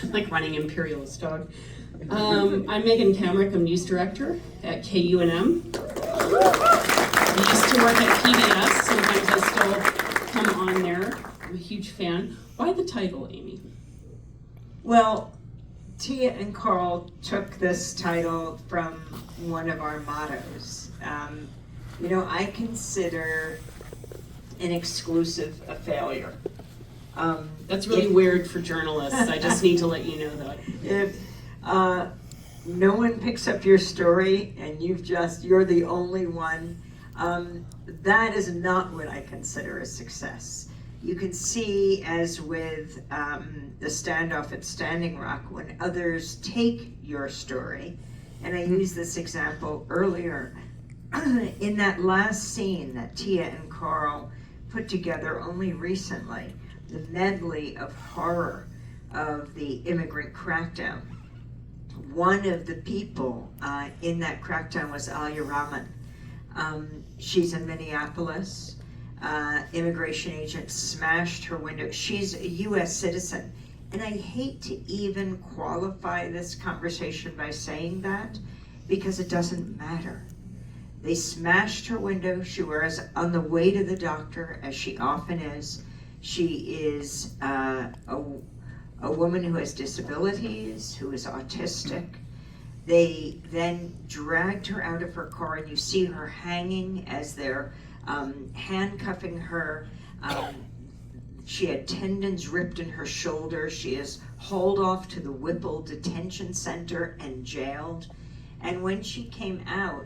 like running imperialist dog. I'm Megan Kamrick. I'm news director at KUNM. I used to work at PBS. Sometimes I still come on there. I'm a huge fan. Why the title, Amy? Well, Tia and Carl took this title from one of our mottos. I consider an exclusive a failure. That's really weird for journalists. I just need to let you know that. If no one picks up your story and you're the only one, that is not what I consider a success. You can see, as with the standoff at Standing Rock, when others take your story, and I used this example earlier, in that last scene that Tia and Carl put together only recently, the medley of horror of the immigrant crackdown. One of the people in that crackdown was Alia Rahman. She's in Minneapolis. Immigration agent smashed her window. She's a U.S. citizen. And I hate to even qualify this conversation by saying that, because it doesn't matter. They smashed her window. She was on the way to the doctor, as she often is. She is a woman who has disabilities, who is autistic. They then dragged her out of her car, and you see her hanging as they're handcuffing her. She had tendons ripped in her shoulder. She is hauled off to the Whipple Detention Center and jailed. And when she came out,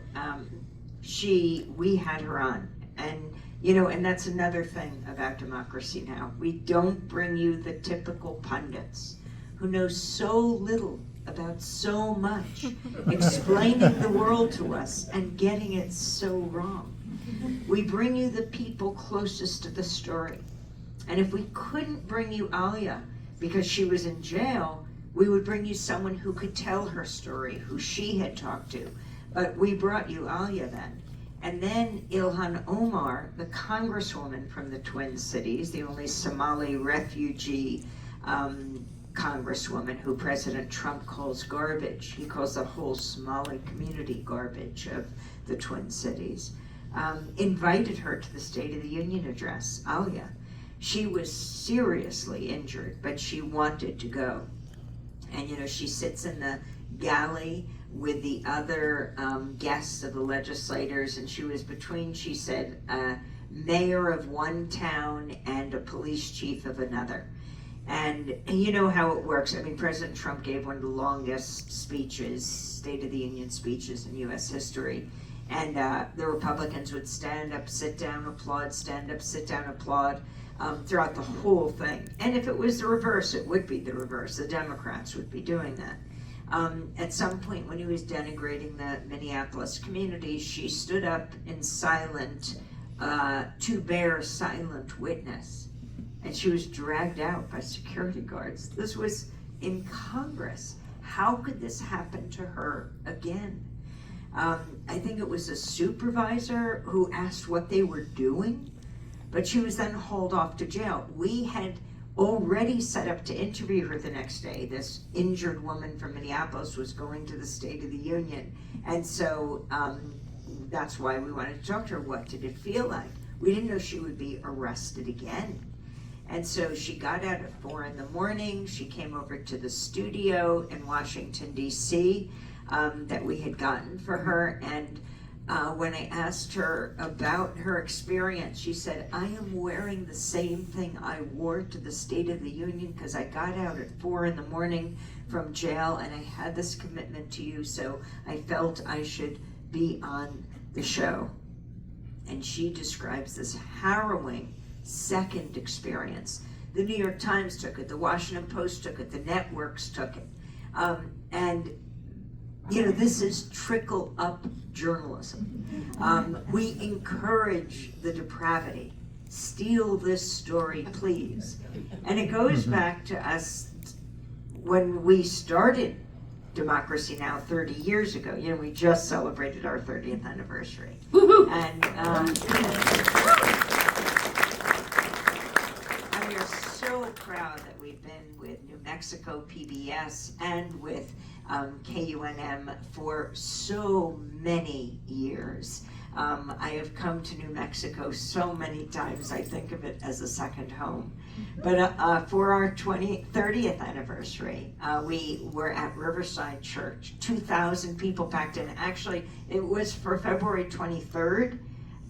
we had her on. And that's another thing about democracy now. We don't bring you the typical pundits who know so little about so much, explaining the world to us and getting it so wrong. We bring you the people closest to the story. And if we couldn't bring you Alia because she was in jail, we would bring you someone who could tell her story, who she had talked to. But we brought you Alia then. And then Ilhan Omar, the congresswoman from the Twin Cities, the only Somali refugee congresswoman who President Trump calls garbage. He calls the whole Somali community garbage of the Twin Cities. Invited her to the State of the Union address, Alia. She was seriously injured, but she wanted to go. And she sits in the galley with the other guests of the legislators, and she was between, she said, mayor of one town and a police chief of another. And you know how it works. I mean, President Trump gave one of the longest speeches, State of the Union speeches in U.S. history. And the Republicans would stand up, sit down, applaud, stand up, sit down, applaud, throughout the whole thing. And if it was the reverse, it would be the reverse. The Democrats would be doing that. At some point when he was denigrating the Minneapolis community, she stood up in silent, to bear silent witness. And she was dragged out by security guards. This was in Congress. How could this happen to her again? I think it was a supervisor who asked what they were doing, but she was then hauled off to jail. We had already set up to interview her the next day. This injured woman from Minneapolis was going to the State of the Union. And so that's why we wanted to talk to her. What did it feel like? We didn't know she would be arrested again. And so she got out at 4 a.m. She came over to the studio in Washington, D.C. That we had gotten for her. And when I asked her about her experience, she said, I am wearing the same thing I wore to the State of the Union because I got out at 4 a.m. from jail and I had this commitment to you, so I felt I should be on the show. And she describes this harrowing second experience. The New York Times took it, the Washington Post took it, the networks took it. And this is trickle-up journalism. We encourage the depravity. Steal this story, please. And it goes back to us when we started Democracy Now! 30 years ago. We just celebrated our 30th anniversary. Woohoo! And we are so proud that we've been with New Mexico PBS and with KUNM for so many years. I have come to New Mexico so many times, I think of it as a second home. But for our 30th anniversary, we were at Riverside Church, 2,000 people packed in. Actually, it was for February 23rd,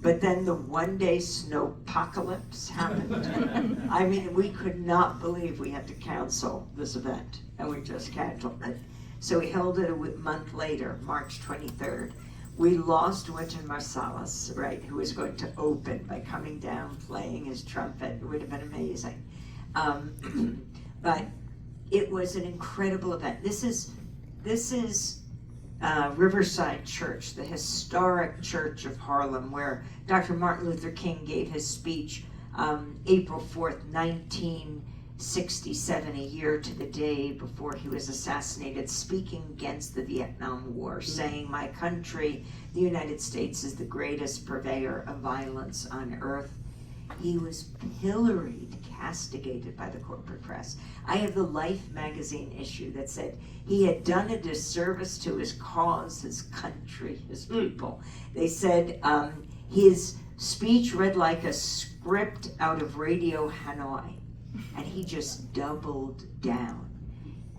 but then the one-day snowpocalypse happened. I mean, we could not believe we had to cancel this event, and we just canceled it. So we held it a month later, March 23rd. We lost Wynton Marsalis, right, who was going to open by coming down, playing his trumpet. It would have been amazing. But it was an incredible event. This is Riverside Church, the historic church of Harlem, where Dr. Martin Luther King gave his speech April 4th, 1967, a year to the day before he was assassinated, speaking against the Vietnam War, saying, "My country, the United States, is the greatest purveyor of violence on earth." He was pilloried, castigated by the corporate press. I have the Life magazine issue that said he had done a disservice to his cause, his country, his people. They said his speech read like a script out of Radio Hanoi, and he just doubled down.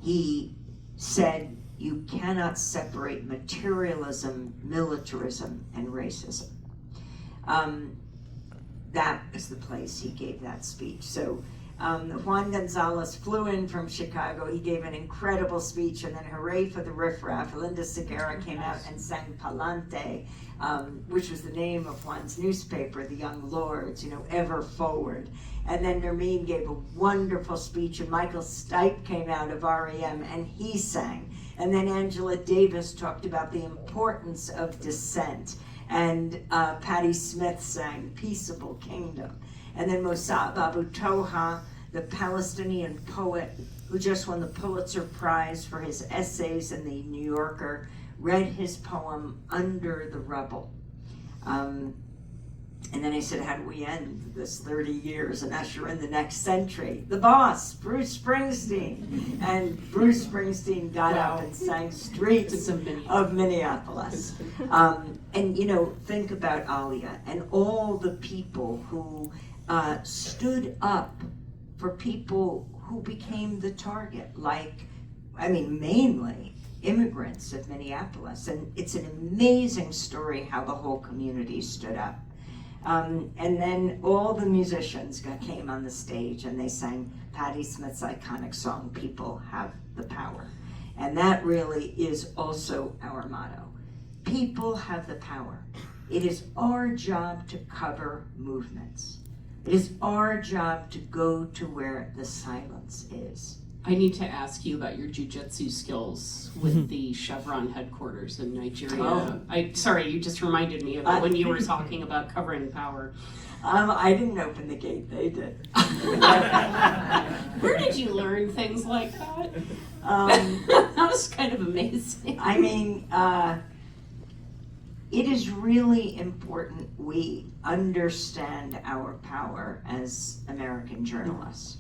He said, "You cannot separate materialism, militarism, and racism." That is the place he gave that speech. So Juan Gonzalez flew in from Chicago. He gave an incredible speech, and then Hooray for the Riffraff. Linda Segura came out and sang Palante, which was the name of Juan's newspaper, the Young Lords, ever forward. And then Nermeen gave a wonderful speech, and Michael Stipe came out of REM, and he sang. And then Angela Davis talked about the importance of dissent. And Patti Smith sang Peaceable Kingdom. And then Mossab Abu Toha, the Palestinian poet who just won the Pulitzer Prize for his essays in the New Yorker, read his poem Under the Rubble. And then I said, how do we end this 30 years and usher in the next century? The boss, Bruce Springsteen. And Bruce Springsteen got up and sang Streets of Minneapolis. And think about Alia and all the people who stood up for people who became the target, mainly immigrants of Minneapolis. And it's an amazing story how the whole community stood up. And then all the musicians came on the stage and they sang Patti Smith's iconic song, People Have the Power. And that really is also our motto. People have the power. It is our job to cover movements. It is our job to go to where the silence is. I need to ask you about your jiu-jitsu skills with the Chevron headquarters in Nigeria. Oh. Sorry, you just reminded me of it when you were talking about covering power. I didn't open the gate, they did. Where did you learn things like that? That was kind of amazing. It is really important we understand our power as American journalists.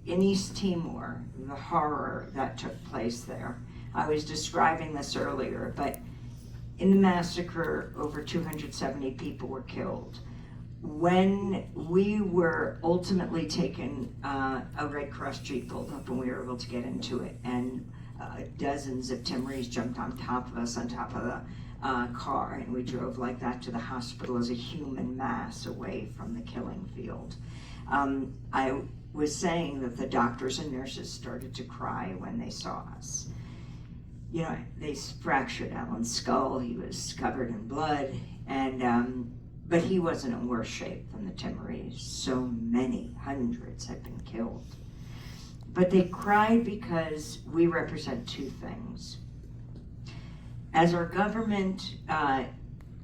In East Timor, the horror that took place there, I was describing this earlier, but in the massacre, over 270 people were killed. When we were ultimately taken, a Red Cross Jeep pulled up and we were able to get into it, and dozens of Timorese jumped on top of us, on top of the car, and we drove like that to the hospital as a human mass away from the killing field. I was saying that the doctors and nurses started to cry when they saw us. They fractured Alan's skull. He was covered in blood, but he wasn't in worse shape than the Timorese. So many, hundreds had been killed. But they cried because we represent two things. As our government,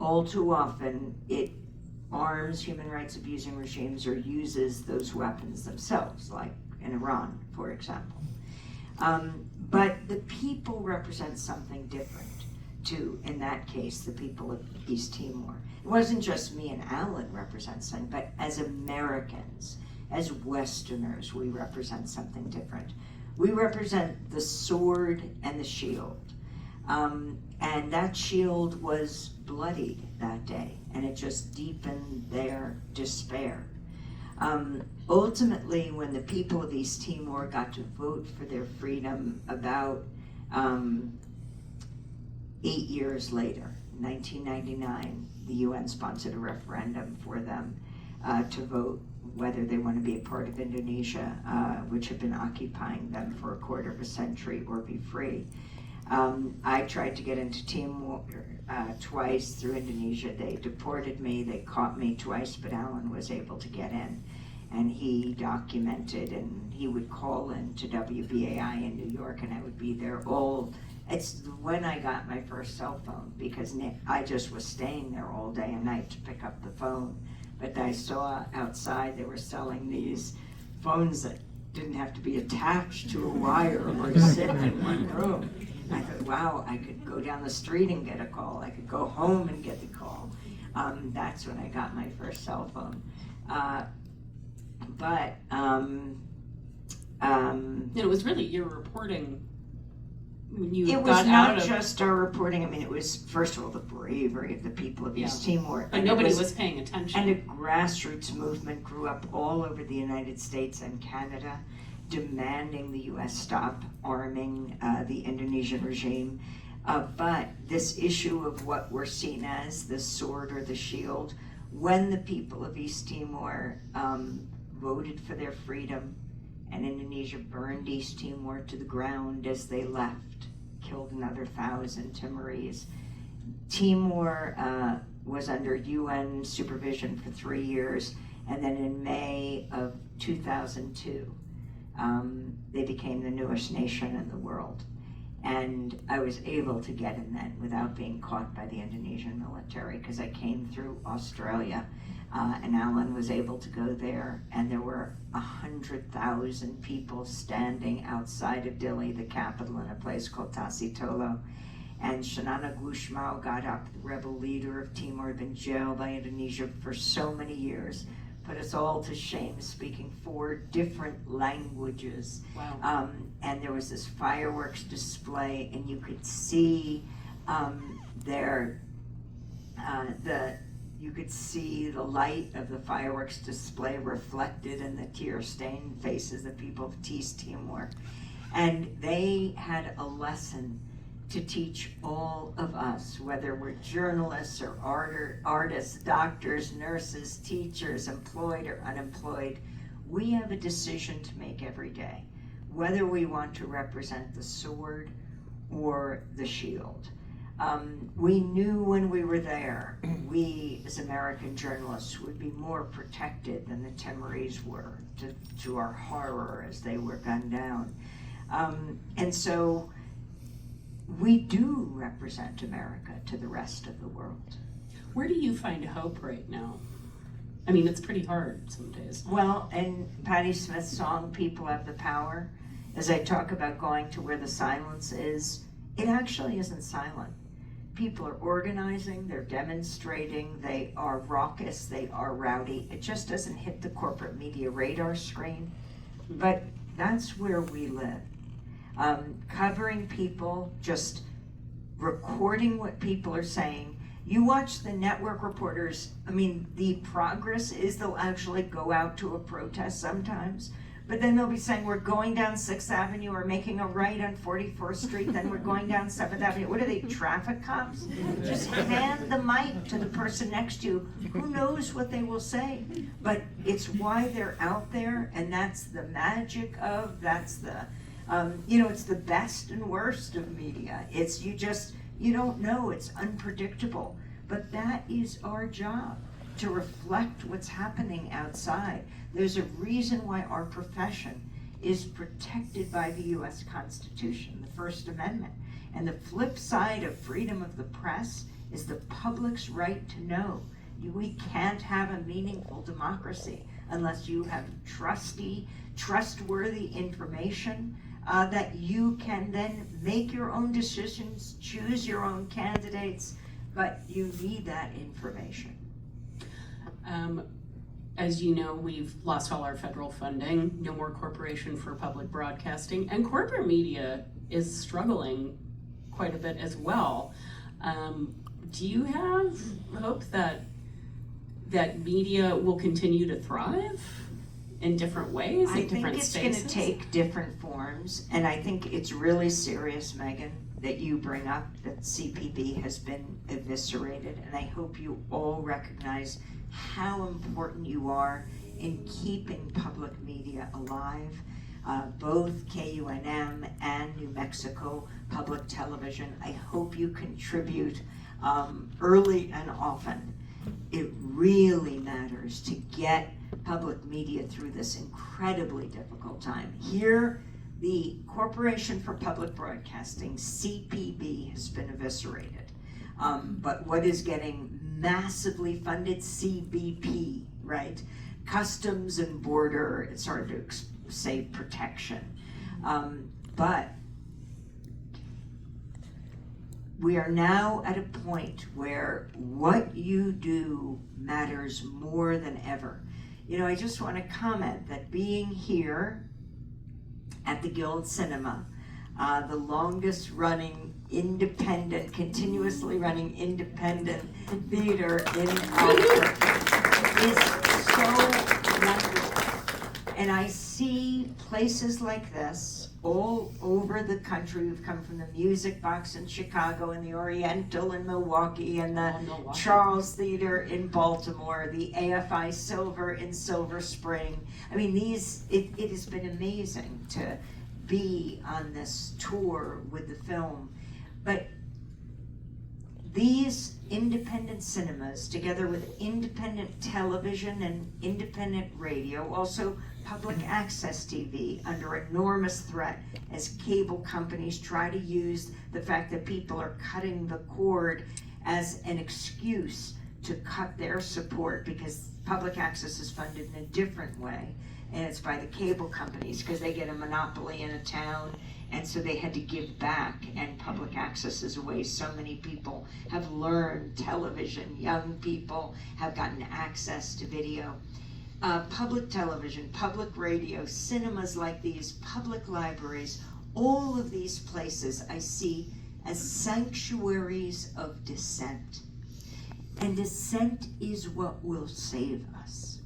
all too often, it arms human rights abusing regimes or uses those weapons themselves, like in Iran, for example. But the people represent something different. to, in that case, the people of East Timor. It wasn't just me and Alan represent something, but as Americans, as Westerners, we represent something different. We represent the sword and the shield. And that shield was bloodied that day, and it just deepened their despair. Ultimately, when the people of East Timor got to vote for their freedom about 8 years later, 1999, the UN sponsored a referendum for them to vote whether they want to be a part of Indonesia, which had been occupying them for a quarter of a century, or be free. I tried to get into Timor twice through Indonesia. They deported me, they caught me twice, but Alan was able to get in. And he documented, and he would call in to WBAI in New York, and I would be there it's when I got my first cell phone, because I just was staying there all day and night to pick up the phone. But I saw outside they were selling these phones that didn't have to be attached to a wire or sit in one room. I thought, wow, I could go down the street and get a call. I could go home and get the call. That's when I got my first cell phone. And it was really your reporting when you it got was out not of. just our reporting. I mean, it was, first of all, the bravery of the people of East Timor. But nobody was paying attention. And a grassroots movement grew up all over the United States and Canada, demanding the U.S. stop arming the Indonesian regime. But this issue of what we're seen as the sword or the shield, when the people of East Timor voted for their freedom, and Indonesia burned East Timor to the ground as they left, killed another 1,000 Timorese. Timor was under UN supervision for 3 years, and then in May of 2002, they became the newest nation in the world. And I was able to get in then without being caught by the Indonesian military, because I came through Australia, and Alan was able to go there, and there were 100,000 people standing outside of Dili, the capital, in a place called Tasitolo. And Shanana Gusmao got up, the rebel leader of Timor, had been jailed by Indonesia for so many years, put us all to shame, speaking 4 different languages. Wow. And there was this fireworks display, and you could see you could see the light of the fireworks display reflected in the tear-stained faces of people of East Timor. And they had a lesson to teach all of us, whether we're journalists or artists, doctors, nurses, teachers, employed or unemployed. We have a decision to make every day, whether we want to represent the sword or the shield. We knew when we were there, we as American journalists would be more protected than the Timorese were, to our horror as they were gunned down. And so we do represent America to the rest of the world. Where do you find hope right now? I mean, it's pretty hard some days. Well, in Patti Smith's song, People Have the Power, as I talk about going to where the silence is, it actually isn't silent. People are organizing, they're demonstrating, they are raucous, they are rowdy. It just doesn't hit the corporate media radar screen, but that's where we live. Covering people, just recording what people are saying. You watch the network reporters, I mean, the progress is they'll actually go out to a protest sometimes, but then they'll be saying, we're going down 6th Avenue or making a right on 44th Street, then we're going down 7th Avenue. What are they, traffic cops? Just hand the mic to the person next to you. Who knows what they will say? But it's why they're out there, and that's the magic of, it's the best and worst of media. It's, you don't know, it's unpredictable. But that is our job, to reflect what's happening outside. There's a reason why our profession is protected by the U.S. Constitution, the First Amendment. And the flip side of freedom of the press is the public's right to know. We can't have a meaningful democracy unless you have trustworthy information that you can then make your own decisions, choose your own candidates, but you need that information. As you know, we've lost all our federal funding, no more corporation for public broadcasting, and corporate media is struggling quite a bit as well. Do you have hope that media will continue to thrive in different ways, in different spaces? I think it's going to take different forms, and I think it's really serious, Megan, that you bring up that CPB has been eviscerated, and I hope you all recognize how important you are in keeping public media alive. Both KUNM and New Mexico Public Television, I hope you contribute early and often. It really matters to get public media through this incredibly difficult time. Here, the Corporation for Public Broadcasting, CPB, has been eviscerated. But what is getting massively funded? CBP, right? Customs and Border, it's hard to say protection. But we are now at a point where what you do matters more than ever. You know, I just want to comment that being here at the Guild Cinema, the longest running independent, continuously running independent theater in Albuquerque, is so wonderful. And I see places like this all over the country. We've come from the Music Box in Chicago, and the Oriental in Milwaukee, and the Charles Theater in Baltimore, the AFI Silver in Silver Spring. I mean, it has been amazing to be on this tour with the film. But these independent cinemas, together with independent television and independent radio, also public access TV, under enormous threat as cable companies try to use the fact that people are cutting the cord as an excuse to cut their support, because public access is funded in a different way, and it's by the cable companies because they get a monopoly in a town, and so they had to give back, and public access is a way so many people have learned television. Young people have gotten access to video. Public television, public radio, cinemas like these, public libraries, all of these places I see as sanctuaries of dissent. And dissent is what will save us.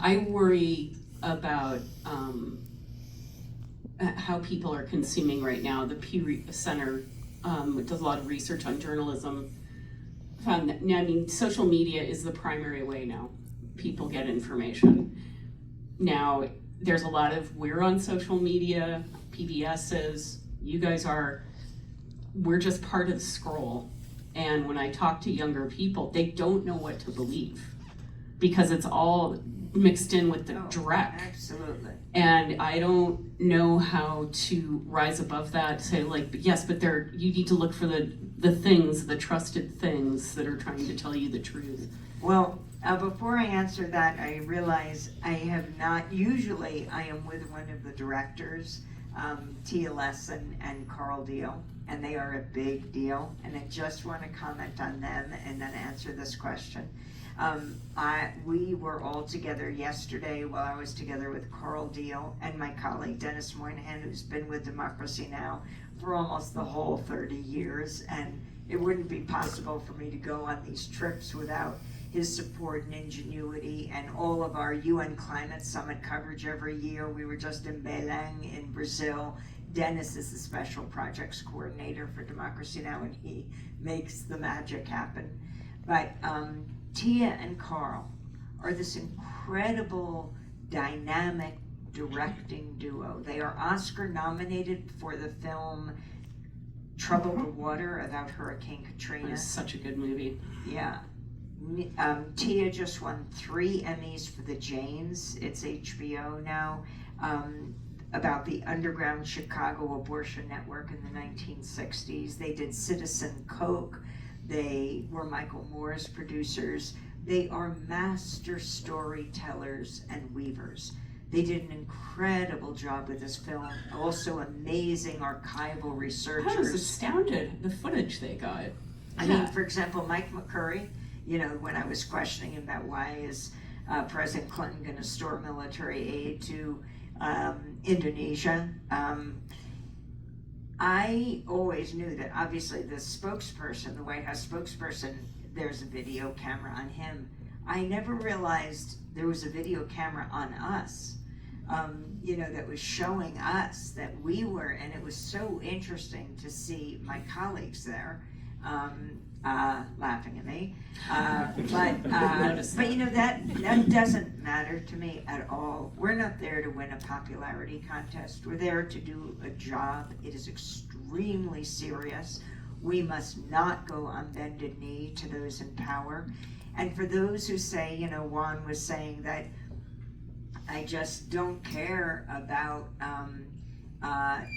I worry about how people are consuming right now. The Pew Center does a lot of research on journalism. Found that, I mean, social media is the primary way now people get information. Now, there's a lot of, we're on social media, PBS is, you guys are, we're just part of the scroll. And when I talk to younger people, they don't know what to believe because it's all mixed in with the dreck. Absolutely. And I don't know how to rise above that, say like, yes, but you need to look for the things, the trusted things that are trying to tell you the truth. Well, before I answer that, I realize I have not, usually I am with one of the directors, Tia Lesson and Carl Deal, and they are a big deal, and I just want to comment on them and then answer this question. We were all together yesterday while I was together with Carl Deal and my colleague Dennis Moynihan, who's been with Democracy Now! For almost the whole 30 years, and it wouldn't be possible for me to go on these trips without his support and ingenuity, and all of our UN Climate Summit coverage every year. We were just in Belém in Brazil. Dennis is the special projects coordinator for Democracy Now! And he makes the magic happen. But Tia and Carl are this incredible, dynamic directing duo. They are Oscar nominated for the film Troubled Water about Hurricane Katrina. It's such a good movie. Yeah. Tia just won 3 Emmys for The Janes. It's HBO now. About the underground Chicago abortion network in the 1960s. They did Citizen Coke. They were Michael Moore's producers. They are master storytellers and weavers. They did an incredible job with this film. Also amazing archival researchers. I was astounded the footage they got. I mean, for example, Mike McCurry, you know, when I was questioning him about why is President Clinton going to store military aid to Indonesia, I always knew that obviously the spokesperson, the White House spokesperson, there's a video camera on him. I never realized there was a video camera on us, you know, that was showing us that we were, and it was so interesting to see my colleagues there laughing at me. But you know, that doesn't matter to me at all. We're not there to win a popularity contest. We're there to do a job. It is extremely serious. We must not go on bended knee to those in power. And for those who say, you know, Juan was saying that I just don't care about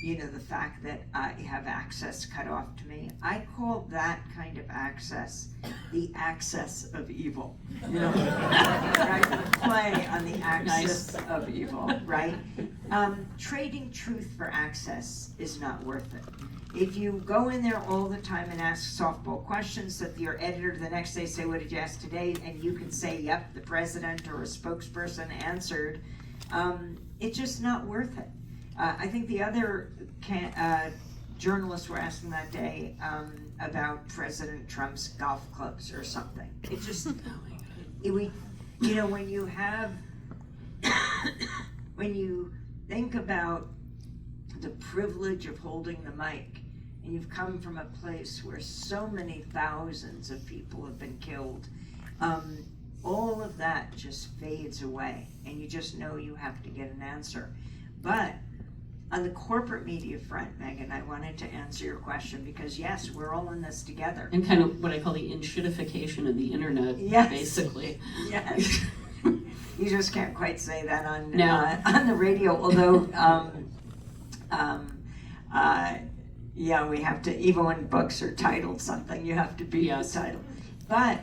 you know, the fact that I have access cut off to me. I call that kind of access the access of evil. You know, right? Play on the axis of evil, right? Trading truth for access is not worth it. If you go in there all the time and ask softball questions that your editor the next day say, what did you ask today? And you can say, yep, the president or a spokesperson answered, it's just not worth it. I think the other journalists were asking that day about President Trump's golf clubs or something. It just, you know, when you have, when you think about the privilege of holding the mic, and you've come from a place where so many thousands of people have been killed, all of that just fades away, and you just know you have to get an answer. But on the corporate media front, Megan, I wanted to answer your question because yes, we're all in this together. And kind of what I call the inshitification of the internet, yes. Basically. Yes. You just can't quite say that on no. The radio, although yeah, we have to, even when books are titled something, you have to beat the title. But,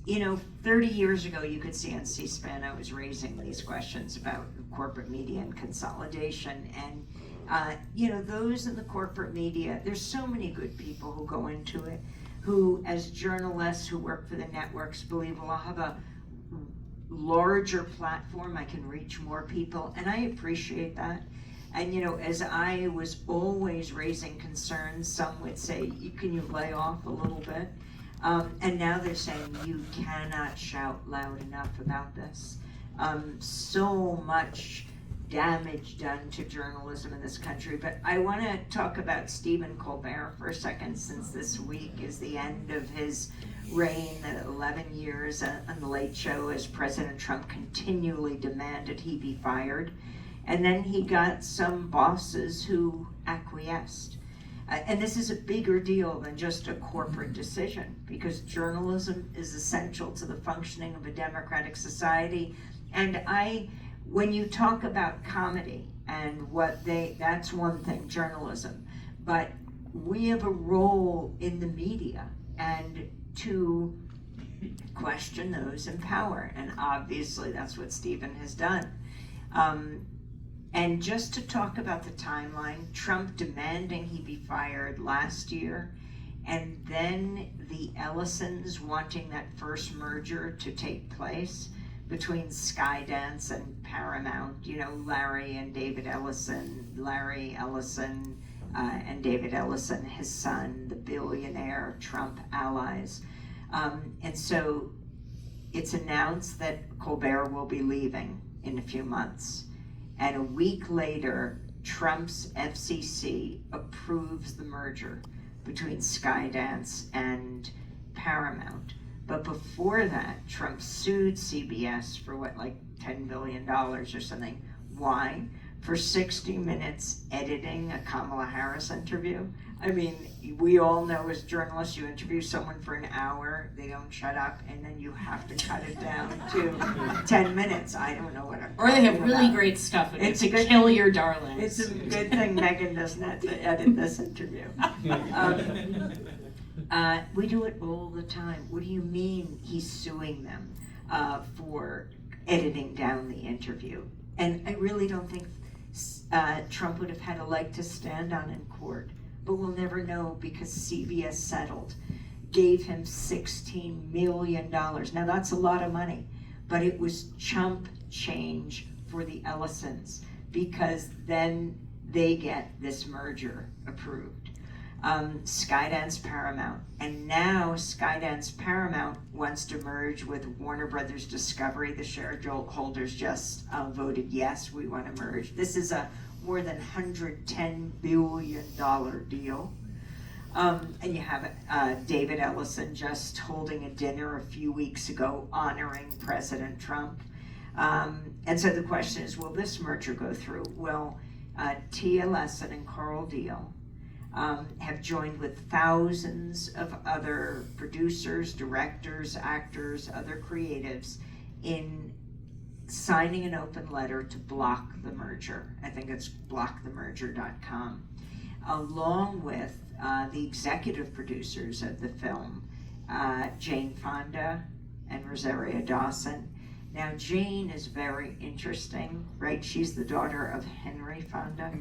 you know, 30 years ago, you could see on C-SPAN, I was raising these questions about corporate media and consolidation. And, you know, those in the corporate media, there's so many good people who go into it, who, as journalists who work for the networks, believe, well, I'll have a larger platform, I can reach more people, and I appreciate that. And, you know, as I was always raising concerns, some would say, can you lay off a little bit? And now they're saying you cannot shout loud enough about this. So much damage done to journalism in this country. But I want to talk about Stephen Colbert for a second, since this week is the end of his reign, 11 years on the Late Show, as President Trump continually demanded he be fired. And then he got some bosses who acquiesced. And this is a bigger deal than just a corporate decision, because journalism is essential to the functioning of a democratic society. And when you talk about comedy and that's one thing, journalism, but we have a role in the media and to question those in power. And obviously that's what Stephen has done. And just to talk about the timeline, Trump demanding he be fired last year, and then the Ellisons wanting that first merger to take place between Skydance and Paramount, you know, Larry Ellison, and David Ellison, his son, the billionaire Trump allies. And so it's announced that Colbert will be leaving in a few months. And a week later, Trump's FCC approves the merger between Skydance and Paramount. But before that, Trump sued CBS for like $10 billion or something. Why? For 60 minutes editing a Kamala Harris interview. I mean, we all know as journalists, you interview someone for an hour, they don't shut up, and then you have to cut it down to 10 minutes. I don't know what I'm Or they have really great stuff, and it's to kill your darlings. It's a good thing Megan doesn't have to edit this interview. We do it all the time. What do you mean he's suing them for editing down the interview? And I really don't think Trump would have had a leg to stand on in court, but we'll never know because CBS settled, gave him $16 million. Now that's a lot of money, but it was chump change for the Ellisons because then they get this merger approved. Skydance Paramount, and now Skydance Paramount wants to merge with Warner Brothers Discovery. The shareholders just voted yes, we want to merge. This is a more than $110 billion deal. And you have David Ellison just holding a dinner a few weeks ago honoring President Trump. And so the question is, will this merger go through? Well, Tia Lesson and Carl Deal have joined with thousands of other producers, directors, actors, other creatives in signing an open letter to block the merger. I think it's blockthemerger.com, along with the executive producers of the film, Jane Fonda and Rosario Dawson. Now, Jane is very interesting, right? She's the daughter of Henry Fonda.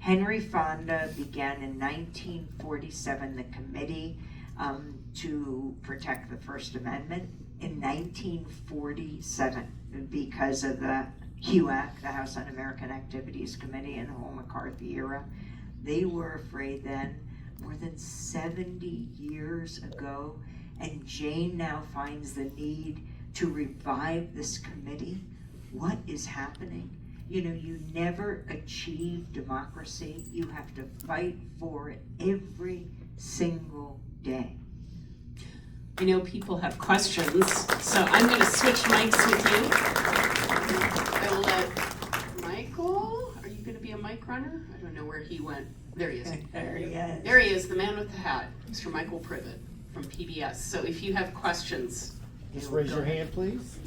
Henry Fonda began in 1947 the Committee to Protect the First Amendment in 1947 because of the HUAC, the House Un-American Activities Committee, and the whole McCarthy era. They were afraid then, more than 70 years ago, and Jane now finds the need to revive this committee. What is happening? You know, you never achieve democracy. You have to fight for it every single day. I know people have questions, so I'm going to switch mics with you. I will let Michael, are you going to be a mic runner? I don't know where he went. There he is. There he is. There he is, the man with the hat, Mr. Michael Privet from PBS. So if you have questions, just raise your hand, please.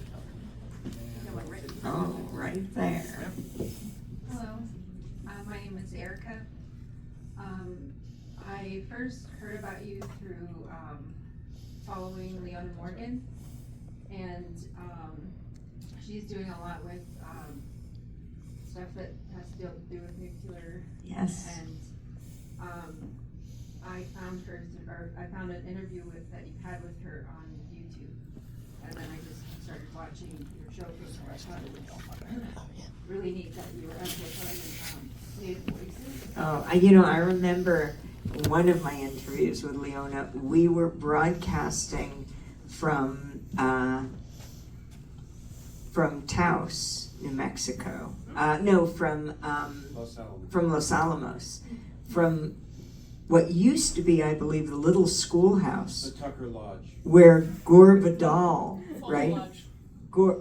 Oh, right there. Hello, my name is Erica. I first heard about you through following Leona Morgan, and she's doing a lot with stuff that has to do with nuclear. Yes. And I found an interview that you had with her on YouTube, and then I just started watching your show because I thought it was really neat that you were amplifying Native voices. Oh, I remember one of my interviews with Leona. We were broadcasting from Taos, New Mexico. From Los Alamos, from what used to be, I believe, the little schoolhouse. The Tucker Lodge. Where Gore Vidal, right?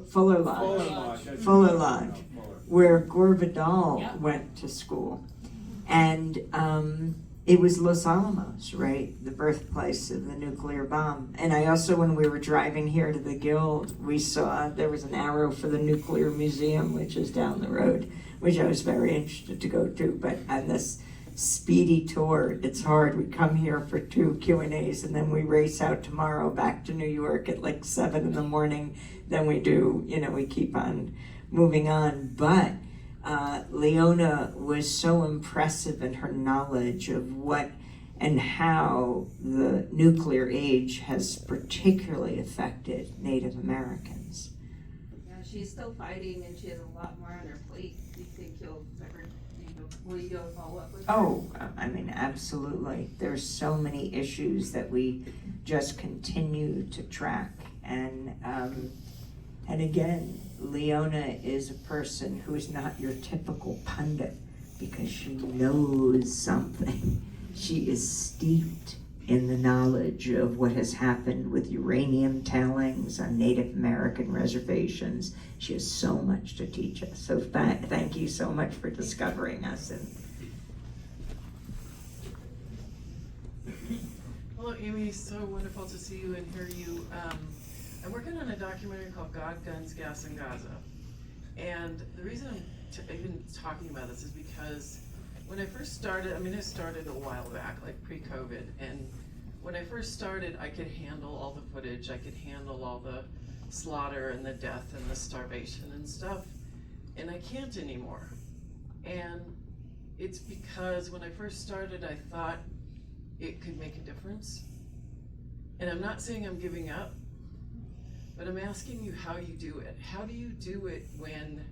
Fuller Lodge. Fuller Lodge. Where Gore Vidal Yeah. went to school. And it was Los Alamos, right? The birthplace of the nuclear bomb. And I also, when we were driving here to the Guild, we saw there was an arrow for the Nuclear Museum, which is down the road, which I was very interested to go to. But on this speedy tour, it's hard. We come here for 2 Q&As and then we race out tomorrow back to New York at like 7 in the morning. Then we do, we keep on moving on. But Leona was so impressive in her knowledge of what and how the nuclear age has particularly affected Native Americans. Yeah, she's still fighting, and she has a lot more on her plate. Do you think you'll ever, will you go follow up with her? Oh, absolutely. There's so many issues that we just continue to track. And again, Leona is a person who is not your typical pundit because she knows something. She is steeped in the knowledge of what has happened with uranium tailings on Native American reservations. She has so much to teach us. So thank you so much for discovering us. Hello, Amy. So wonderful to see you and hear you. I'm working on a documentary called God, Guns, Gas, and Gaza. And the reason I'm even talking about this is because when I first started, it started a while back, like pre-COVID. And when I first started, I could handle all the footage. I could handle all the slaughter and the death and the starvation and stuff. and I can't anymore. And it's because when I first started, I thought it could make a difference. And I'm not saying I'm giving up, but I'm asking you how you do it. How do you do it when,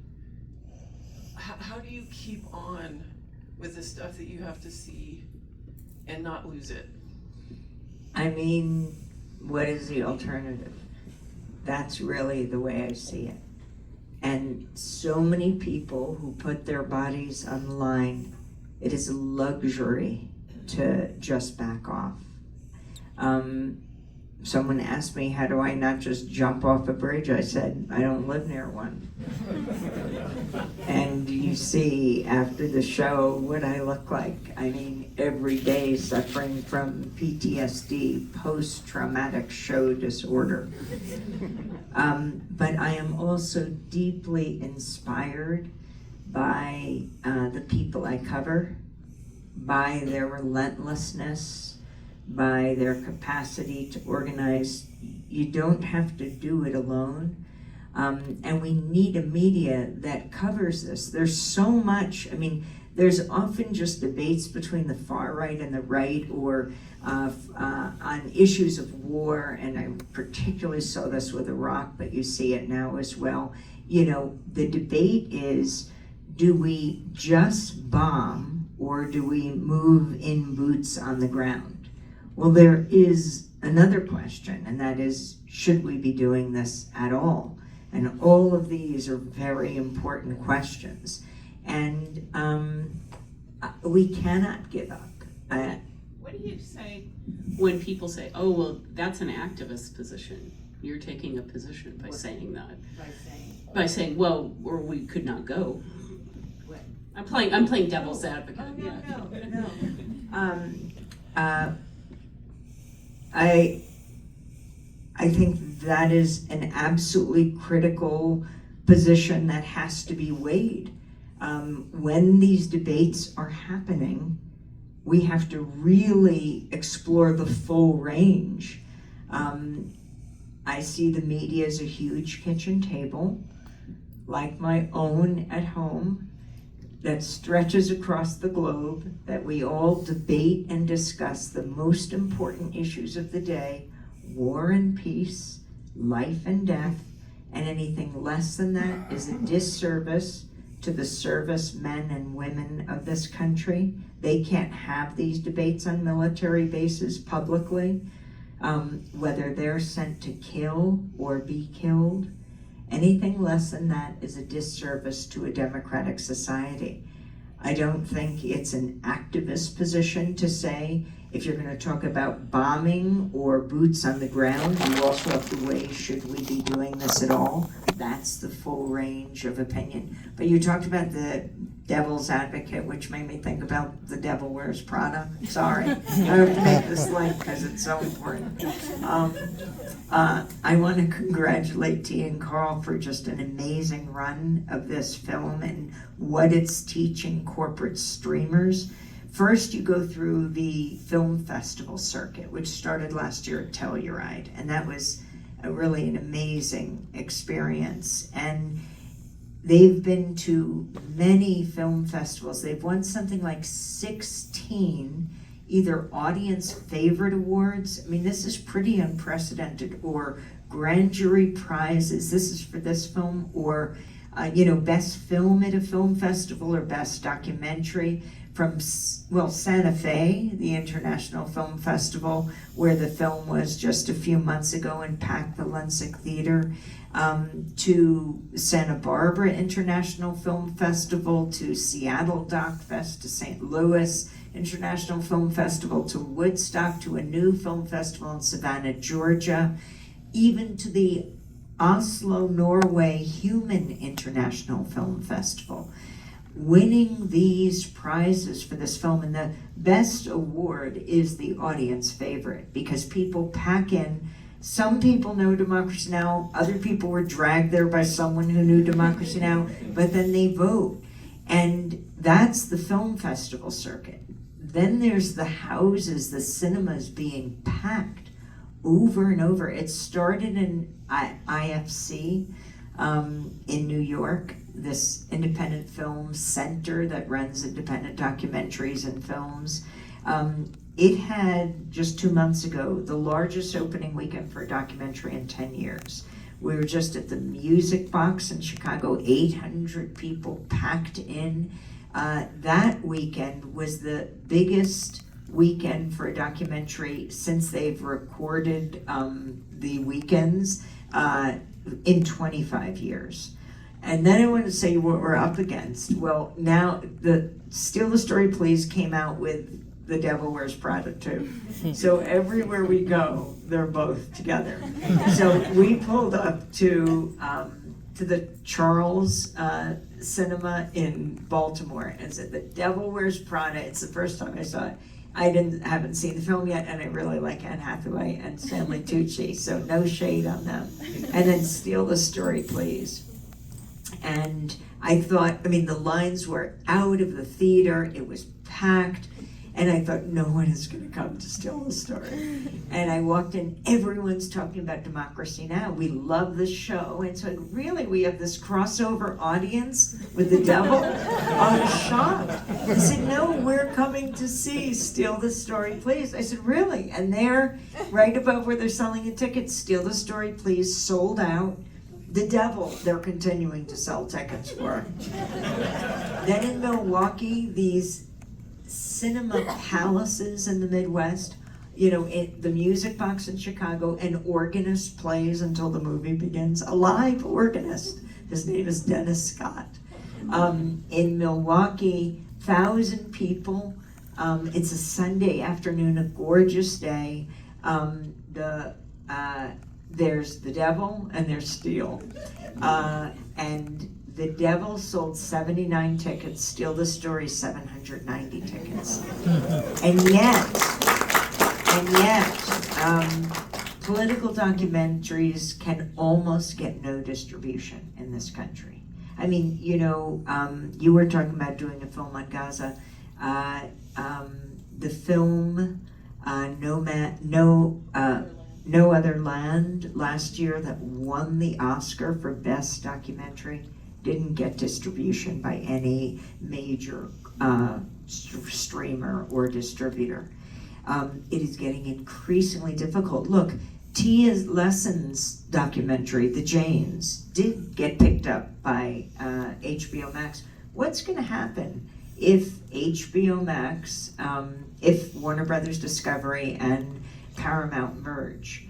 how do you keep on with the stuff that you have to see and not lose it? I mean, what is the alternative? That's really the way I see it. And so many people who put their bodies on the line, it is a luxury to just back off. Someone asked me, how do I not just jump off a bridge? I said, I don't live near one. And you see after the show what I look like. I mean, every day suffering from PTSD, post-traumatic show disorder. But I am also deeply inspired by the people I cover, by their relentlessness, by their capacity to organize. You don't have to do it alone. And we need a media that covers this. There's so much, I mean, there's often just debates between the far right and the right, or on issues of war, and I particularly saw this with Iraq, but you see it now as well. You know, the debate is, do we just bomb, or do we move in boots on the ground? Well, there is another question, and that is, should we be doing this at all? And all of these are very important questions. And we cannot give up. What do you say when people say, oh, well, that's an activist position? You're taking a position by saying that. By saying, well, or we could not go. What? I'm playing devil's advocate. Oh, Yeah. No. I think that is an absolutely critical position that has to be weighed. When these debates are happening, we have to really explore the full range. I see the media as a huge kitchen table, like my own at home, that stretches across the globe, that we all debate and discuss the most important issues of the day: war and peace, life and death, and anything less than that is a disservice to the servicemen and women of this country. They can't have these debates on military bases publicly, whether they're sent to kill or be killed. Anything less than that is a disservice to a democratic society. I don't think it's an activist position to say, if you're going to talk about bombing or boots on the ground, you also have to weigh, should we be doing this at all? That's the full range of opinion. But you talked about the devil's advocate, which made me think about The Devil Wears Prada. Sorry, I have to make this link because it's so important. I want to congratulate T and Carl for just an amazing run of this film and what it's teaching corporate streamers. First, you go through the film festival circuit, which started last year at Telluride, and that was really an amazing experience. And they've been to many film festivals. They've won something like 16 either audience favorite awards. I mean, this is pretty unprecedented, or grand jury prizes. This is for this film, or best film at a film festival, or best documentary from, Santa Fe, the International Film Festival, where the film was just a few months ago and packed the Lensick Theater, to Santa Barbara International Film Festival, to Seattle Doc Fest, to St. Louis International Film Festival, to Woodstock, to a new film festival in Savannah, Georgia, even to the Oslo, Norway Human International Film Festival. Winning these prizes for this film, and the best award is the audience favorite, because people pack in. Some people know Democracy Now!, other people were dragged there by someone who knew Democracy Now!, but then they vote. And that's the film festival circuit. Then there's the houses, the cinemas being packed over and over. It started in IFC in New York. this independent film center that runs independent documentaries and films. It had, just 2 months ago, the largest opening weekend for a documentary in 10 years. We were just at the Music Box in Chicago, 800 people packed in. That weekend was the biggest weekend for a documentary since they've recorded the weekends in 25 years. And then I want to say what we're up against. Well, now the Steal the Story Please came out with The Devil Wears Prada too. So everywhere we go, they're both together. So we pulled up to the Charles Cinema in Baltimore and said, The Devil Wears Prada. It's the first time I saw it. I haven't seen the film yet, and I really like Anne Hathaway and Stanley Tucci, so no shade on them. And then Steal the Story Please. And I thought, the lines were out of the theater, it was packed, and I thought, no one is going to come to Steal the Story. And I walked in, everyone's talking about Democracy Now! We love the show, and so really we have this crossover audience with the devil. I was shocked. I said, no, we're coming to see Steal the Story Please. I said, really? And there, right above where they're selling the tickets, Steal the Story Please sold out. The Devil, they're continuing to sell tickets for. Then in Milwaukee, these cinema palaces in the Midwest, the Music Box in Chicago, an organist plays until the movie begins, a live organist. His name is Dennis Scott. In Milwaukee, 1,000 people. It's a Sunday afternoon, a gorgeous day. There's The Devil and there's Steal. And The Devil sold 79 tickets, Steal the Story 790 tickets. And yet, political documentaries can almost get no distribution in this country. You were talking about doing a film on Gaza. The film No Other Land last year that won the Oscar for Best Documentary didn't get distribution by any major streamer or distributor. It is getting increasingly difficult. Look, Tia's Lessons documentary, The Janes, did get picked up by HBO Max. What's going to happen if HBO Max, if Warner Brothers Discovery and Paramount merge?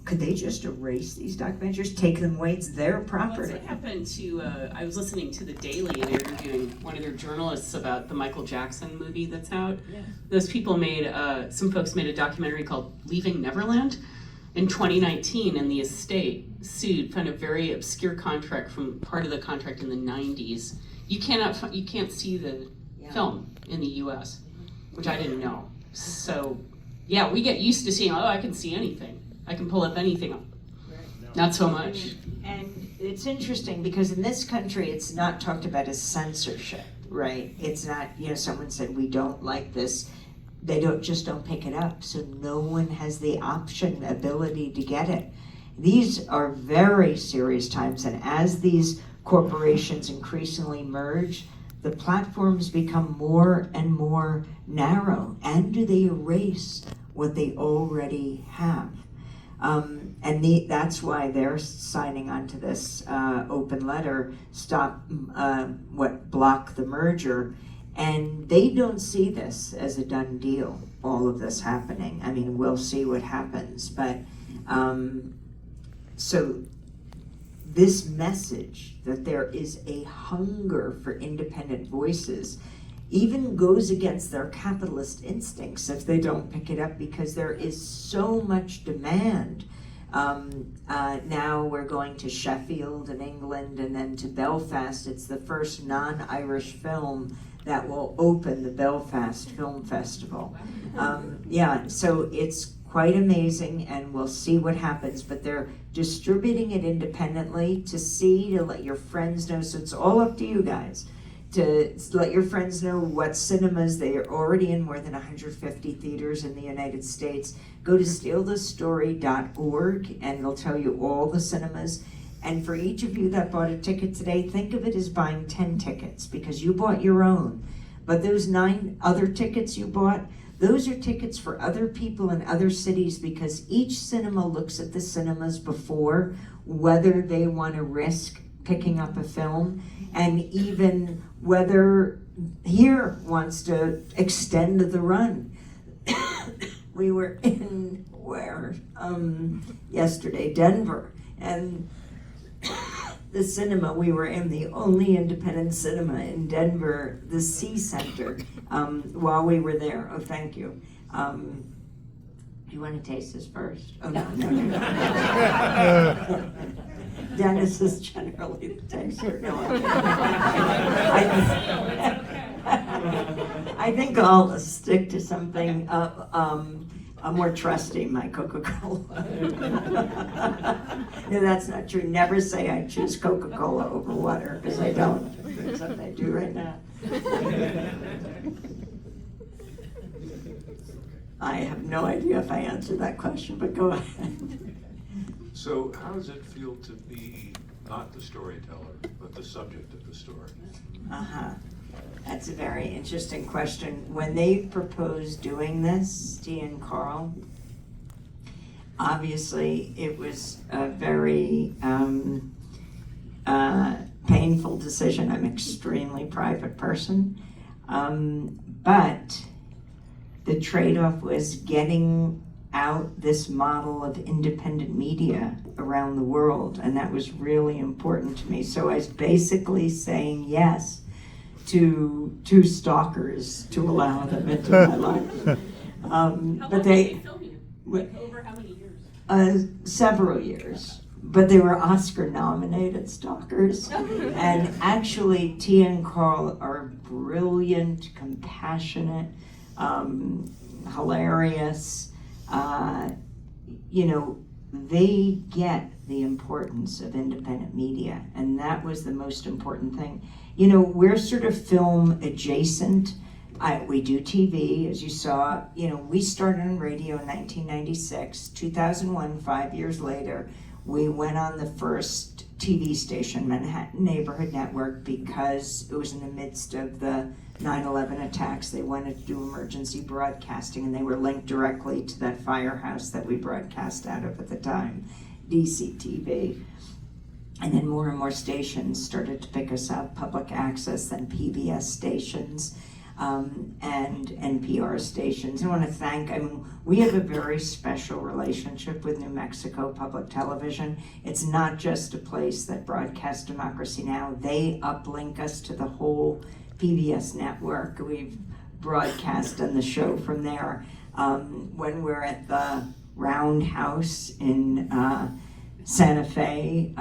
Could they just erase these documentaries, take them away? It's their property. Well, that's what happened to, I was listening to The Daily, and they were interviewing one of their journalists about the Michael Jackson movie that's out. Yeah. Those people some folks made a documentary called Leaving Neverland in 2019, and the estate sued, found a very obscure contract from part of the contract in the 90s. You can't see the film in the US, which I didn't know. So, yeah, we get used to seeing, I can see anything. I can pull up anything up. Not so much. And it's interesting because in this country, it's not talked about as censorship, right? It's not, someone said, we don't like this. They don't pick it up. So no one has the ability to get it. These are very serious times. And as these corporations increasingly merge, the platforms become more and more narrow. And do they erase what they already have? That's why they're signing on to this open letter, block the merger. And they don't see this as a done deal, all of this happening. We'll see what happens. But so this message that there is a hunger for independent voices even goes against their capitalist instincts if they don't pick it up, because there is so much demand. Now we're going to Sheffield in England and then to Belfast. It's the first non-Irish film that will open the Belfast Film Festival. So it's quite amazing, and we'll see what happens, but they're distributing it independently to let your friends know. So it's all up to you guys to let your friends know what cinemas. They are already in more than 150 theaters in the United States. Go to stealthestory.org and they'll tell you all the cinemas. And for each of you that bought a ticket today, think of it as buying 10 tickets because you bought your own. But those 9 other tickets you bought, those are tickets for other people in other cities because each cinema looks at the cinemas before whether they want to risk picking up a film and even whether here wants to extend the run. We were in yesterday, Denver, and the cinema we were in, the only independent cinema in Denver, the C Center, while we were there. Oh, thank you. Do you want to taste this first? Oh, no. Dennis is generally the taster. No, I think I'll stick to something more trusty, my Coca-Cola. No, that's not true. Never say I choose Coca-Cola over water, because I don't. Except I do right now. I have no idea if I answered that question, but go ahead. So how does it feel to be not the storyteller, but the subject of the story? Uh-huh. That's a very interesting question. When they proposed doing this, T and Carl, obviously it was a very painful decision. I'm an extremely private person. But the trade-off was getting out this model of independent media around the world, and that was really important to me. So I was basically saying yes to 2 stalkers to allow them into my life. But they over how many years? Several years, but they were Oscar-nominated stalkers. And actually, Tia and Carl are brilliant, compassionate, hilarious. They get the importance of independent media, and that was the most important thing. We're sort of film adjacent. We do TV, as you saw. We started on radio in 1996. 2001, 5 years later, we went on the first TV station, Manhattan Neighborhood Network, because it was in the midst of the 9/11 attacks. They wanted to do emergency broadcasting, and they were linked directly to that firehouse that we broadcast out of at the time, DCTV. And then more and more stations started to pick us up, public access, then PBS stations, and NPR stations. I want to thank, we have a very special relationship with New Mexico Public Television. It's not just a place that broadcasts Democracy Now! They uplink us to the whole PBS network. We've broadcast on the show from there. When we're at the Roundhouse in Santa Fe,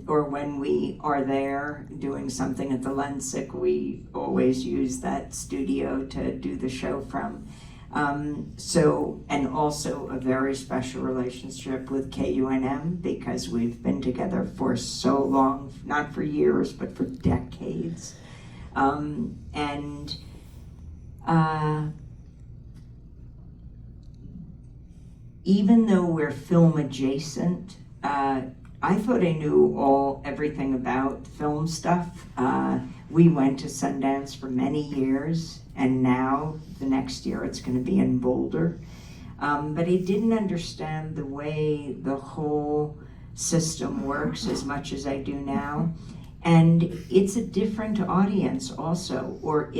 or when we are there doing something at the Lensic, we always use that studio to do the show from. And also a very special relationship with KUNM, because we've been together for so long, not for years, but for decades. Even though we're film adjacent, I thought I knew everything about film stuff. We went to Sundance for many years, and now the next year it's going to be in Boulder. But I didn't understand the way the whole system works as much as I do now. And it's a different audience also, or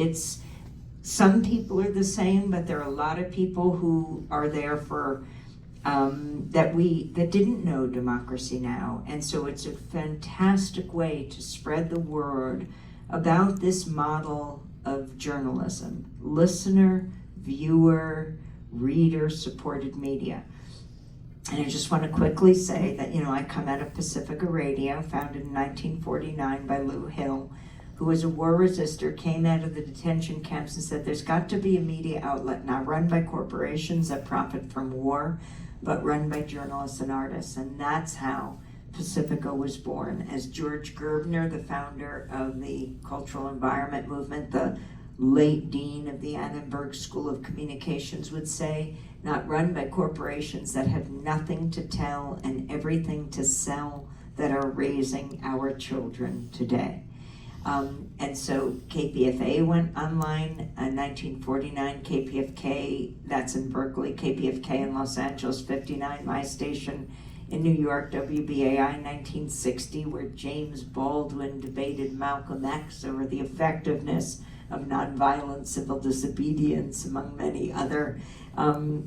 some people are the same, but there are a lot of people who are there for that didn't know Democracy Now! And so it's a fantastic way to spread the word about this model of journalism: listener, viewer, reader supported media. And I just want to quickly say that, I come out of Pacifica Radio, founded in 1949 by Lou Hill, who was a war resister, came out of the detention camps and said, there's got to be a media outlet not run by corporations that profit from war, but run by journalists and artists. And that's how Pacifica was born. As George Gerbner, the founder of the Cultural Environment Movement, the late dean of the Annenberg School of Communications, would say, not run by corporations that have nothing to tell and everything to sell. that are raising our children today. And so KPFA went online in 1949, KPFK, that's in Berkeley, KPFK in Los Angeles, 59, my station in New York, WBAI 1960, where James Baldwin debated Malcolm X over the effectiveness of nonviolent civil disobedience, among many other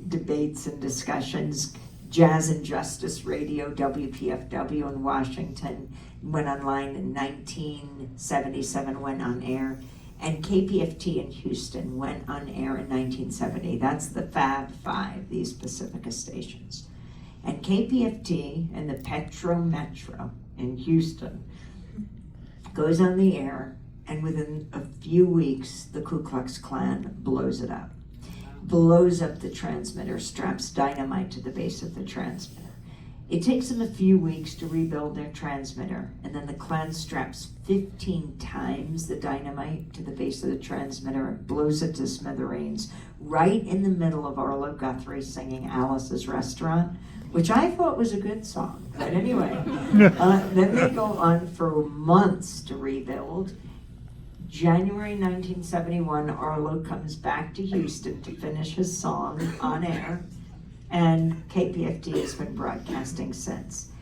debates and discussions. Jazz and Justice Radio, WPFW in Washington, went online in 1977, went on air. And KPFT in Houston went on air in 1970. That's the Fab Five, these Pacifica stations. And KPFT and the Petro Metro in Houston goes on the air, and within a few weeks, the Ku Klux Klan blows it up. Blows up the transmitter, straps dynamite to the base of the transmitter. It takes them a few weeks to rebuild their transmitter, and then the Klan straps 15 times the dynamite to the base of the transmitter and blows it to smithereens, right in the middle of Arlo Guthrie singing Alice's Restaurant, which I thought was a good song. But anyway, then they go on for months to rebuild. January 1971, Arlo comes back to Houston to finish his song on air, and KPFT has been broadcasting since.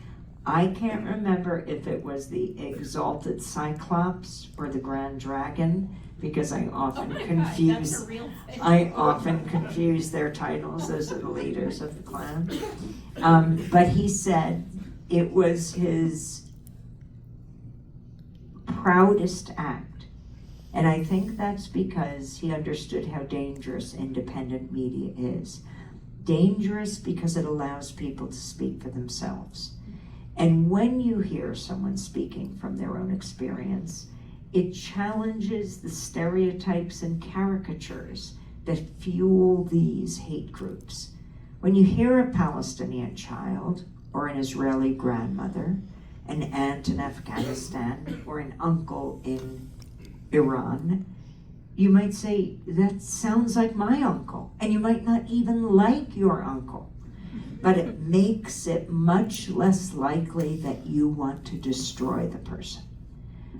I can't remember if it was the Exalted Cyclops or the Grand Dragon, because I often confuse their titles. Those are the leaders of the Klan. But he said it was his proudest act. And I think that's because he understood how dangerous independent media is. Dangerous because it allows people to speak for themselves. And when you hear someone speaking from their own experience, it challenges the stereotypes and caricatures that fuel these hate groups. When you hear a Palestinian child, or an Israeli grandmother, an aunt in Afghanistan, or an uncle in Iran, you might say, that sounds like my uncle, and you might not even like your uncle, but it makes it much less likely that you want to destroy the person.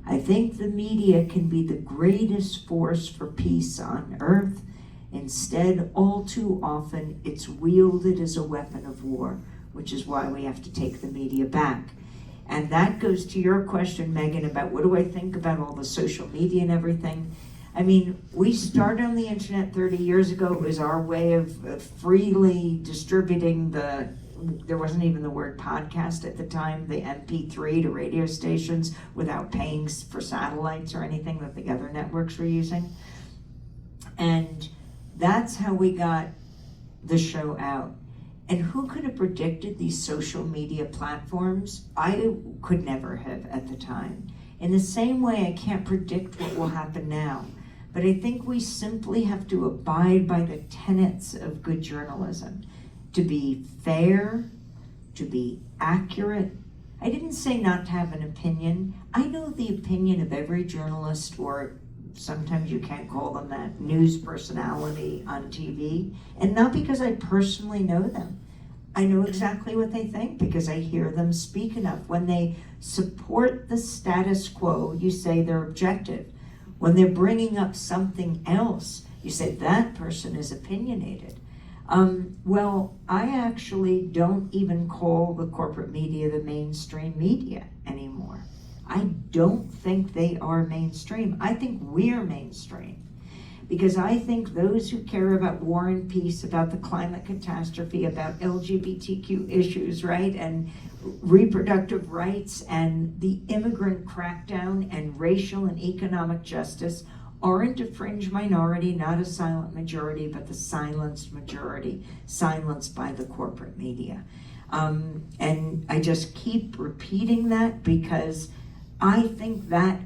I think the media can be the greatest force for peace on earth. Instead, all too often, it's wielded as a weapon of war, which is why we have to take the media back. And that goes to your question, Megan, about what do I think about all the social media and everything. I mean, we started on the internet 30 years ago. It was our way of freely distributing there wasn't even the word podcast at the time, the MP3 to radio stations without paying for satellites or anything that the other networks were using. And that's how we got the show out. And who could have predicted these social media platforms? I could never have at the time. In the same way, I can't predict what will happen now. But I think we simply have to abide by the tenets of good journalism. To be fair, to be accurate. I didn't say not to have an opinion. I know the opinion of every journalist, or sometimes you can't call them that, news personality on TV, and not because I personally know them. I know exactly what they think because I hear them speak enough. When they support the status quo, you say they're objective. When they're bringing up something else, you say that person is opinionated. Well, I actually don't even call the corporate media the mainstream media anymore. I don't think they are mainstream. I think we're mainstream. Because I think those who care about war and peace, about the climate catastrophe, about LGBTQ issues, right, and reproductive rights, and the immigrant crackdown, and racial and economic justice aren't a fringe minority, not a silent majority, but the silenced majority, silenced by the corporate media. And I just keep repeating that because I think that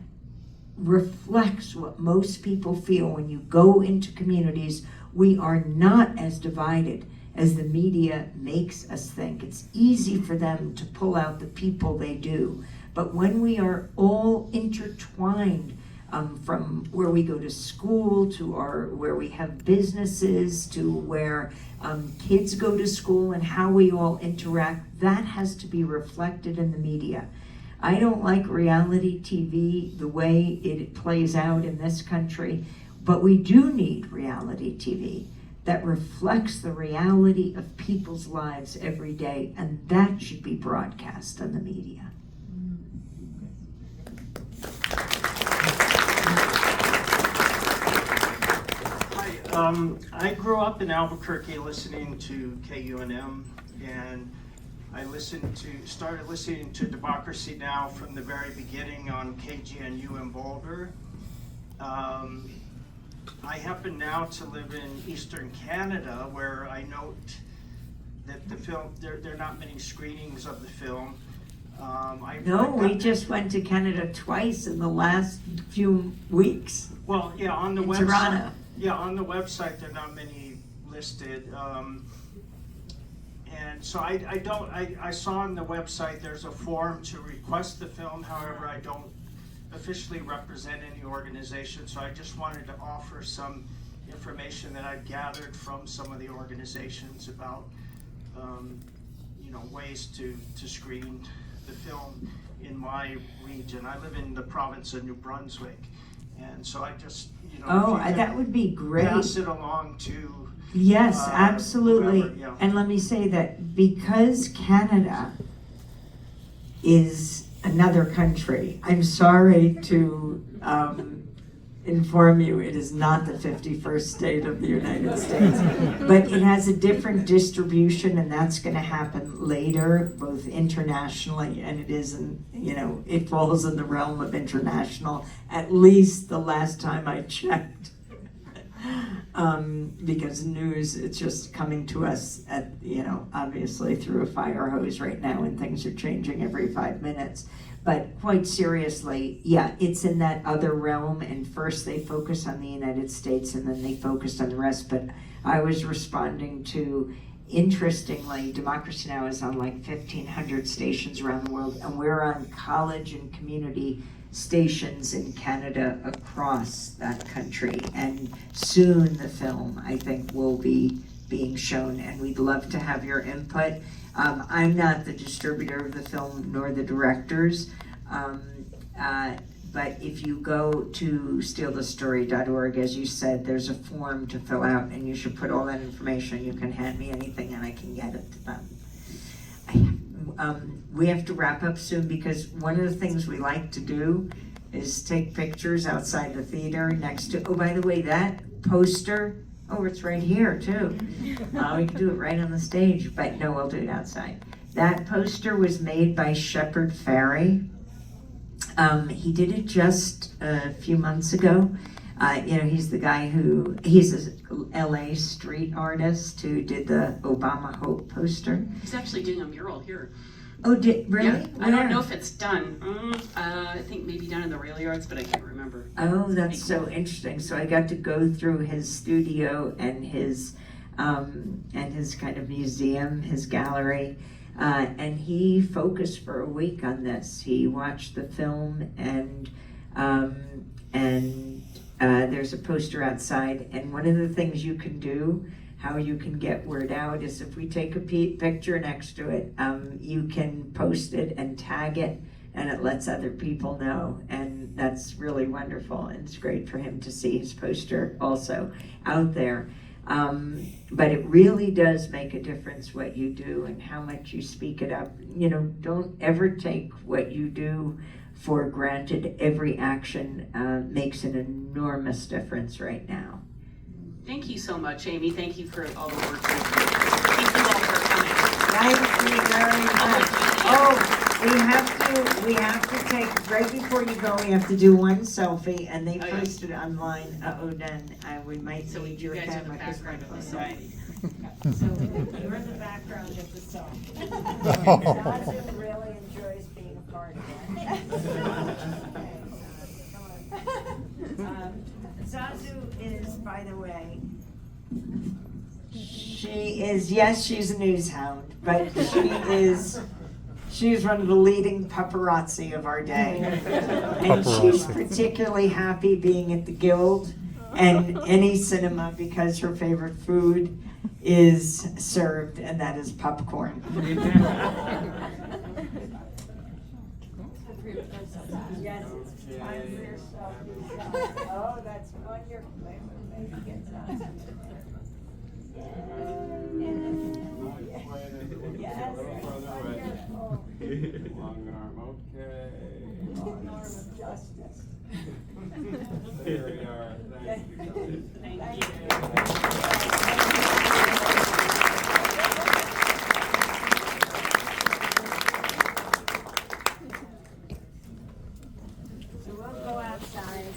reflects what most people feel when you go into communities. We are not as divided as the media makes us think. It's easy for them to pull out the people they do. But when we are all intertwined, from where we go to school to where we have businesses to where kids go to school and how we all interact, that has to be reflected in the media. I don't like reality TV the way it plays out in this country, but we do need reality TV that reflects the reality of people's lives every day, and that should be broadcast on the media. I grew up in Albuquerque listening to KUNM, and I started listening to Democracy Now! From the very beginning on KGNU in Boulder. I happen now to live in Eastern Canada, where I note that the film, there are not many screenings of the film. We just went to Canada twice in the last few weeks. Well, yeah, on the website. Toronto. Yeah, on the website, there are not many listed. And so I saw on the website there's a form to request the film. However, I don't officially represent any organization, so I just wanted to offer some information that I've gathered from some of the organizations about ways to screen the film in my region. I live in the province of New Brunswick, and so I just That would be great. pass it along to Yes, absolutely. whoever, yeah. And let me say that because Canada is another country, I'm sorry to inform you, it is not the 51st state of the United States. But it has a different distribution, and that's going to happen later, both internationally, and it isn't, it falls in the realm of international, at least the last time I checked. Because news, it's just coming to us at, obviously through a fire hose right now, and things are changing every 5 minutes. But quite seriously, yeah, it's in that other realm, and first they focus on the United States and then they focused on the rest. But I was responding to, interestingly, Democracy Now! Is on like 1,500 stations around the world, and we're on college and community stations in Canada across that country. And soon the film, I think, will be being shown, and we'd love to have your input. I'm not the distributor of the film, nor the directors, but if you go to stealthestory.org, as you said, there's a form to fill out, and you should put all that information. You can hand me anything, and I can get it to them. We have to wrap up soon, because one of the things we like to do is take pictures outside the theater next to, oh, by the way, that poster, oh, it's right here too. We can do it right on the stage, but no, we'll do it outside. That poster was made by Shepard Fairey. He did it just a few months ago. He's the guy he's a LA street artist who did the Obama Hope poster. He's actually doing a mural here. Oh, really? Yeah, I don't know if it's done. I think maybe down in the rail yards, but I can't remember. Oh, that's so interesting. So I got to go through his studio and his kind of museum, his gallery, and he focused for a week on this. He watched the film, and there's a poster outside. And one of the things you can do, how you can get word out, is if we take a picture next to it, you can post it and tag it, and it lets other people know, and that's really wonderful, and it's great for him to see his poster also out there. But it really does make a difference what you do and how much you speak it up. Don't ever take what you do for granted. Every action makes an enormous difference right now. Thank you so much, Amy. Thank you for all the work you do. Thank you all for coming. Thank you very much. Oh, we have to take, right before you go, we have to do one selfie, and they yeah. posted online. Then we might So need you your guys are the camera. 'cause background of my the phone- selfie. So you're the background of the song. Zazu really enjoys being a part of it. Zazu is, by the way, she's a news hound, but she's one of the leading paparazzi of our day. And she's particularly happy being at the Guild and any cinema because her favorite food is served, and that is popcorn. Yes, it's time for yourself. Oh, that's wonderful. Maybe get some. Yes, wonderful. Long arm, okay. Long arm of justice. There we are, thank you. Thank you. So we'll go outside.